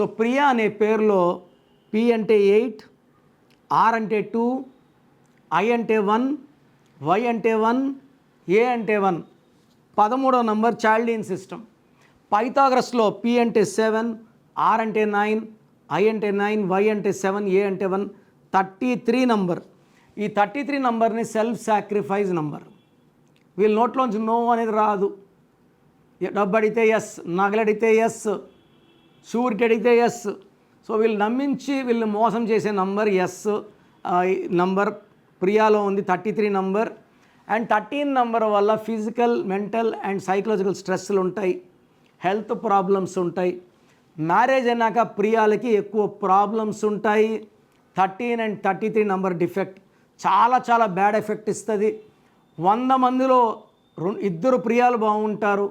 So Priya అనే పేరులో P అంటే 8, ఆర్ అంటే 2, ఐ అంటే 1, వై అంటే 1, ఏ అంటే 1. 13వ నంబర్ చాల్డీన్ సిస్టమ్. పైథాగరస్లో పి అంటే 7, ఆర్ అంటే 9, ఐ అంటే 9, వై అంటే 7, ఏ అంటే 1. 33 నంబర్. ఈ 33 నంబర్ని సెల్ఫ్ సాక్రిఫైస్ నంబర్. వీళ్ళ నోట్లోంచి నో అనేది రాదు. డబ్బు అడిగితే ఎస్, నగలడిగితే ఎస్, షూరిటీ అడిగితే ఎస్. సో వీళ్ళు నమ్మించి వీళ్ళు మోసం చేసే నంబర్ ఎస్ నంబర్ ప్రియాలో ఉంది 33 నంబర్. అండ్ 13 నంబర్ వల్ల ఫిజికల్, మెంటల్ అండ్ సైకలాజికల్ స్ట్రెస్లు ఉంటాయి, హెల్త్ ప్రాబ్లమ్స్ ఉంటాయి. మ్యారేజ్ అయినాక ప్రియాలకి ఎక్కువ ప్రాబ్లమ్స్ ఉంటాయి. 13 అండ్ 33 నంబర్ డిఫెక్ట్ చాలా చాలా బ్యాడ్ ఎఫెక్ట్ ఇస్తుంది. 100 మందిలో 2 ప్రియాలు బాగుంటారు,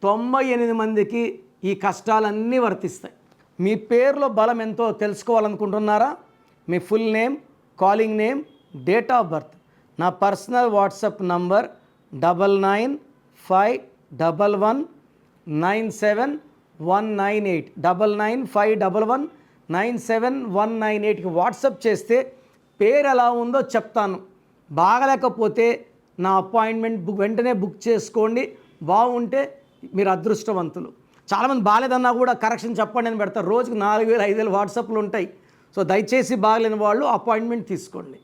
98 మందికి ఈ కష్టాలన్నీ వర్తిస్తాయి. మీ పేరులో బలం ఎంతో తెలుసుకోవాలనుకుంటున్నారా? మీ full name, calling name, date of birth. నా పర్సనల్ వాట్సాప్ నంబర్ 9951197198 9951197198కి వాట్సాప్ చేస్తే పేరు ఎలా ఉందో చెప్తాను. బాగలేకపోతే నా అపాయింట్మెంట్ వెంటనే బుక్ చేసుకోండి. బాగుంటే మీరు అదృష్టవంతులు. చాలామంది బాగాలేదన్నా కూడా కరెక్షన్ చెప్పండి అని పెడతారు. రోజుకు 4000 5000 వాట్సాప్లు ఉంటాయి. సో దయచేసి బాగలేని వాళ్ళు అపాయింట్మెంట్ తీసుకోండి.